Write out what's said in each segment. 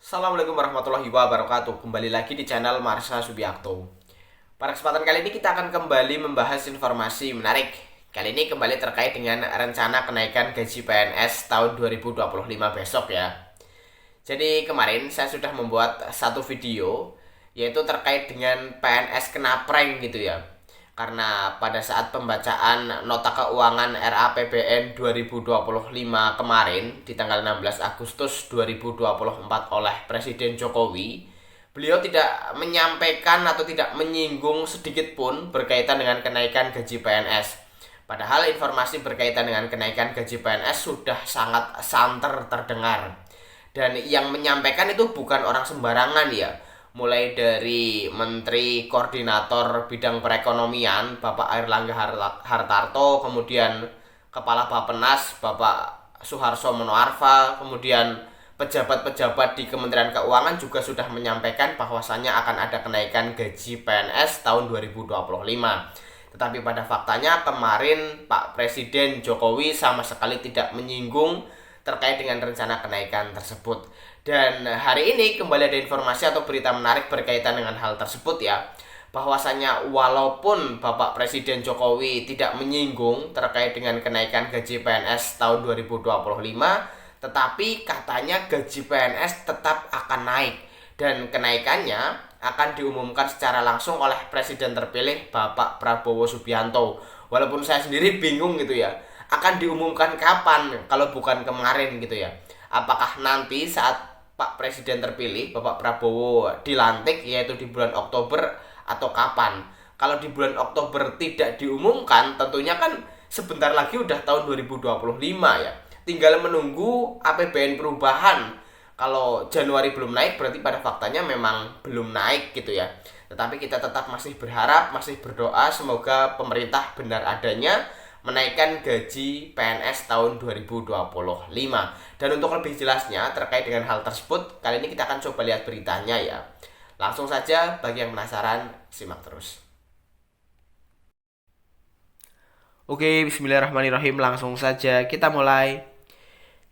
Assalamualaikum warahmatullahi wabarakatuh. Kembali lagi di channel Marsha Subiakto. Pada kesempatan kali ini kita akan kembali membahas informasi menarik. Kali ini kembali terkait dengan rencana kenaikan gaji PNS tahun 2025 besok ya. Jadi kemarin saya sudah membuat satu video yaitu terkait dengan PNS kena prank gitu ya. Karena pada saat pembacaan nota keuangan RAPBN 2025 kemarin di tanggal 16 Agustus 2024 oleh Presiden Jokowi, beliau tidak menyampaikan atau tidak menyinggung sedikit pun berkaitan dengan kenaikan gaji PNS. Padahal informasi berkaitan dengan kenaikan gaji PNS sudah sangat santer terdengar. Dan yang menyampaikan itu bukan orang sembarangan ya, mulai dari Menteri Koordinator Bidang Perekonomian Bapak Airlangga Hartarto, kemudian Kepala Bappenas Bapak Suharso Monoarfa, kemudian pejabat-pejabat di Kementerian Keuangan juga sudah menyampaikan bahwasannya akan ada kenaikan gaji PNS tahun 2025. Tetapi pada faktanya kemarin Pak Presiden Jokowi sama sekali tidak menyinggung terkait dengan rencana kenaikan tersebut. Dan hari ini kembali ada informasi atau berita menarik berkaitan dengan hal tersebut ya. Bahwasanya walaupun Bapak Presiden Jokowi tidak menyinggung terkait dengan kenaikan gaji PNS tahun 2025, tetapi katanya gaji PNS tetap akan naik dan kenaikannya akan diumumkan secara langsung oleh Presiden terpilih Bapak Prabowo Subianto. Walaupun saya sendiri bingung gitu ya, akan diumumkan kapan kalau bukan kemarin gitu ya. Apakah nanti saat Pak Presiden terpilih Bapak Prabowo dilantik yaitu di bulan Oktober atau kapan? Kalau di bulan Oktober tidak diumumkan, tentunya kan sebentar lagi udah tahun 2025 ya. Tinggal menunggu APBN perubahan. Kalau Januari belum naik berarti pada faktanya memang belum naik gitu ya. Tetapi kita tetap masih berharap, masih berdoa semoga pemerintah benar adanya menaikkan gaji PNS tahun 2025. Dan untuk lebih jelasnya terkait dengan hal tersebut, kali ini kita akan coba lihat beritanya ya. Langsung saja, bagi yang penasaran, simak terus. Oke, bismillahirrahmanirrahim, langsung saja kita mulai.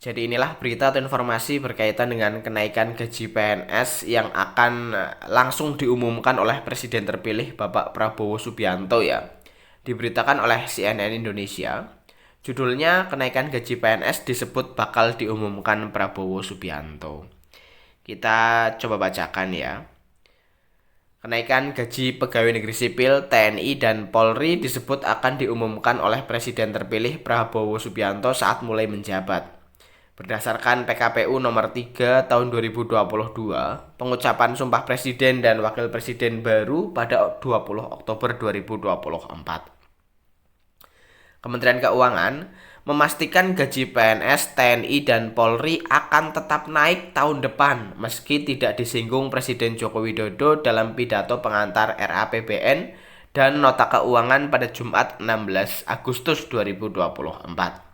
Jadi inilah berita atau informasi berkaitan dengan kenaikan gaji PNS yang akan langsung diumumkan oleh Presiden terpilih Bapak Prabowo Subianto ya. Diberitakan oleh CNN Indonesia. Judulnya, kenaikan gaji PNS disebut bakal diumumkan Prabowo Subianto. Kita coba bacakan ya. Kenaikan gaji pegawai negeri sipil, TNI, dan Polri disebut akan diumumkan oleh Presiden terpilih Prabowo Subianto saat mulai menjabat. Berdasarkan PKPU nomor 3 tahun 2022, pengucapan Sumpah Presiden dan Wakil Presiden baru pada 20 Oktober 2024. Kementerian Keuangan memastikan gaji PNS, TNI, dan Polri akan tetap naik tahun depan meski tidak disinggung Presiden Joko Widodo dalam pidato pengantar RAPBN dan nota keuangan pada Jumat 16 Agustus 2024.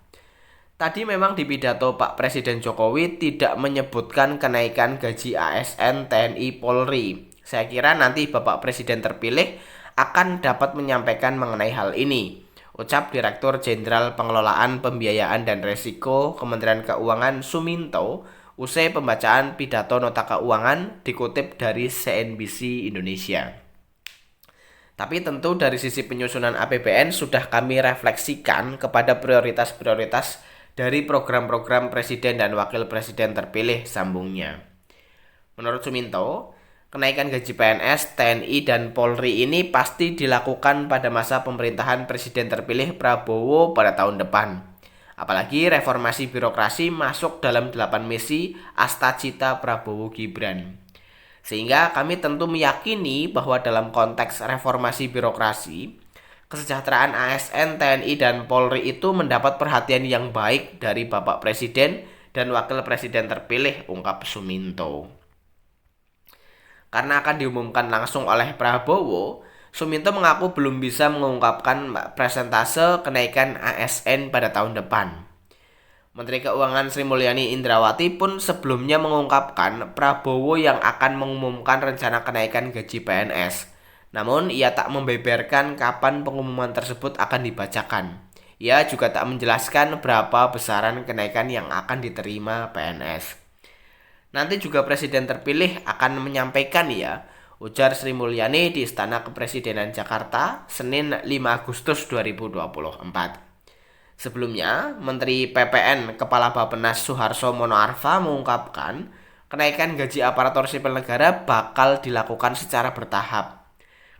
Tadi memang di pidato Pak Presiden Jokowi tidak menyebutkan kenaikan gaji ASN, TNI, Polri. Saya kira nanti Bapak Presiden terpilih akan dapat menyampaikan mengenai hal ini, ucap Direktur Jenderal Pengelolaan Pembiayaan dan Resiko Kementerian Keuangan Suminto usai pembacaan pidato nota keuangan dikutip dari CNBC Indonesia. Tapi tentu dari sisi penyusunan APBN sudah kami refleksikan kepada prioritas-prioritas dari program-program Presiden dan Wakil Presiden terpilih, sambungnya. Menurut Suminto, kenaikan gaji PNS, TNI, dan Polri ini pasti dilakukan pada masa pemerintahan Presiden terpilih Prabowo pada tahun depan. Apalagi reformasi birokrasi masuk dalam 8 misi Astacita Prabowo Gibran. Sehingga kami tentu meyakini bahwa dalam konteks reformasi birokrasi, kesejahteraan ASN, TNI, dan Polri itu mendapat perhatian yang baik dari Bapak Presiden dan Wakil Presiden terpilih, ungkap Suminto. Karena akan diumumkan langsung oleh Prabowo, Suminto mengaku belum bisa mengungkapkan persentase kenaikan ASN pada tahun depan. Menteri Keuangan Sri Mulyani Indrawati pun sebelumnya mengungkapkan Prabowo yang akan mengumumkan rencana kenaikan gaji PNS. Namun ia tak membeberkan kapan pengumuman tersebut akan dibacakan. Ia juga tak menjelaskan berapa besaran kenaikan yang akan diterima PNS. Nanti juga presiden terpilih akan menyampaikan ya, ujar Sri Mulyani di Istana Kepresidenan Jakarta, Senin 5 Agustus 2024. Sebelumnya, Menteri PPN Kepala Bappenas Suharso Monoarfa mengungkapkan kenaikan gaji aparatur sipil negara bakal dilakukan secara bertahap.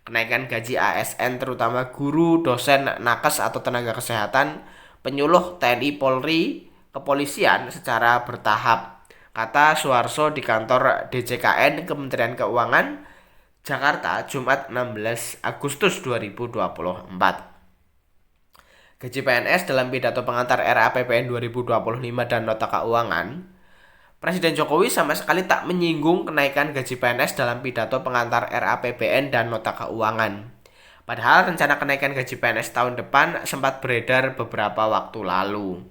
Kenaikan gaji ASN terutama guru, dosen, nakes atau tenaga kesehatan, penyuluh TNI Polri, kepolisian secara bertahap, kata Suharso di kantor DJKN Kementerian Keuangan, Jakarta, Jumat 16 Agustus 2024. Gaji PNS dalam pidato pengantar RAPBN 2025 dan nota keuangan, Presiden Jokowi sama sekali tak menyinggung kenaikan gaji PNS dalam pidato pengantar RAPBN dan nota keuangan. Padahal rencana kenaikan gaji PNS tahun depan sempat beredar beberapa waktu lalu.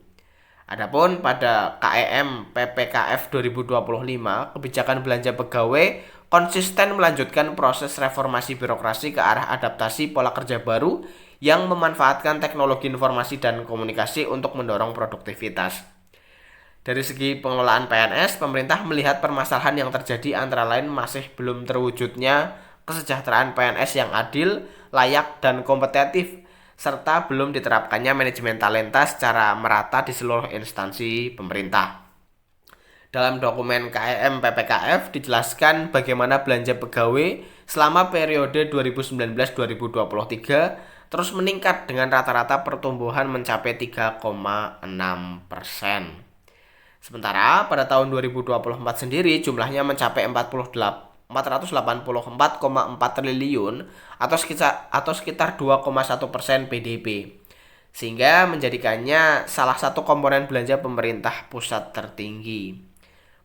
Adapun pada KEM PPKF 2025, kebijakan belanja pegawai konsisten melanjutkan proses reformasi birokrasi ke arah adaptasi pola kerja baru yang memanfaatkan teknologi informasi dan komunikasi untuk mendorong produktivitas. Dari segi pengelolaan PNS, pemerintah melihat permasalahan yang terjadi antara lain masih belum terwujudnya kesejahteraan PNS yang adil, layak, dan kompetitif, serta belum diterapkannya manajemen talenta secara merata di seluruh instansi pemerintah. Dalam dokumen KEM PPKF dijelaskan bagaimana belanja pegawai selama periode 2019-2023 terus meningkat dengan rata-rata pertumbuhan mencapai 3,6%. Sementara pada tahun 2024 sendiri jumlahnya mencapai 484,4 triliun atau sekitar 2,1% PDB. Sehingga menjadikannya salah satu komponen belanja pemerintah pusat tertinggi.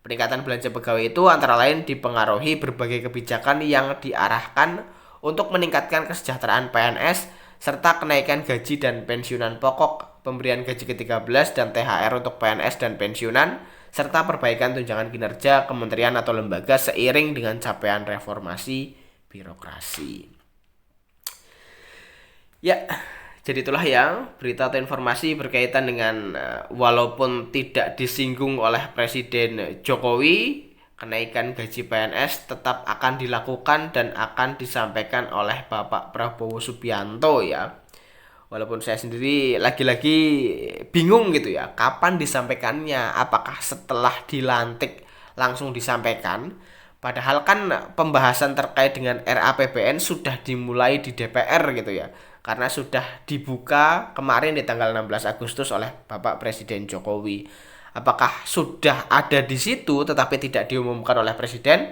Peningkatan belanja pegawai itu antara lain dipengaruhi berbagai kebijakan yang diarahkan untuk meningkatkan kesejahteraan PNS serta kenaikan gaji dan pensiunan pokok, pemberian gaji ke-13 dan THR untuk PNS dan pensiunan, serta perbaikan tunjangan kinerja kementerian atau lembaga seiring dengan capaian reformasi birokrasi. Ya, jadi itulah yang berita atau informasi berkaitan dengan walaupun tidak disinggung oleh Presiden Jokowi, kenaikan gaji PNS tetap akan dilakukan dan akan disampaikan oleh Bapak Prabowo Subianto ya. Walaupun saya sendiri lagi-lagi bingung gitu ya, kapan disampaikannya, apakah setelah dilantik langsung disampaikan? Padahal kan pembahasan terkait dengan RAPBN sudah dimulai di DPR gitu ya. Karena sudah dibuka kemarin di tanggal 16 Agustus oleh Bapak Presiden Jokowi. Apakah sudah ada di situ tetapi tidak diumumkan oleh Presiden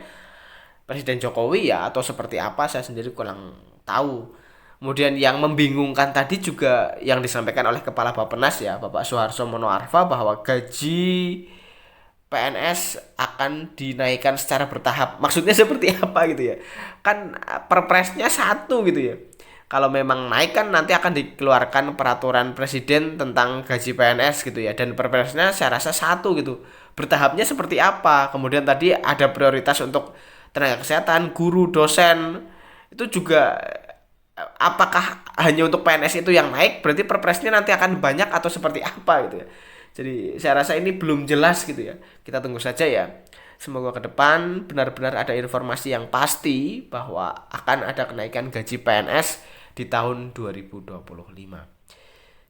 Jokowi ya, atau seperti apa, saya sendiri kurang tahu. Kemudian yang membingungkan tadi juga yang disampaikan oleh Kepala Bappenas ya, Bapak Suharso Monoarfa, bahwa gaji PNS akan dinaikkan secara bertahap. Maksudnya seperti apa gitu ya? Kan perpresnya satu gitu ya. Kalau memang naik kan nanti akan dikeluarkan peraturan presiden tentang gaji PNS gitu ya. Dan perpresnya saya rasa satu gitu. Bertahapnya seperti apa? Kemudian tadi ada prioritas untuk tenaga kesehatan, guru, dosen. Itu juga apakah hanya untuk PNS itu yang naik? Berarti perpresnya nanti akan banyak atau seperti apa gitu ya. Jadi saya rasa ini belum jelas gitu ya. Kita tunggu saja ya. Semoga ke depan benar-benar ada informasi yang pasti bahwa akan ada kenaikan gaji PNS di tahun 2025.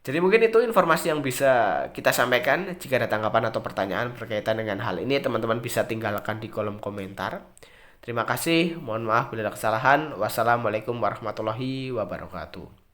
Jadi mungkin itu informasi yang bisa kita sampaikan. Jika ada tanggapan atau pertanyaan berkaitan dengan hal ini, teman-teman bisa tinggalkan di kolom komentar. Terima kasih, mohon maaf bila ada kesalahan. Wassalamualaikum warahmatullahi wabarakatuh.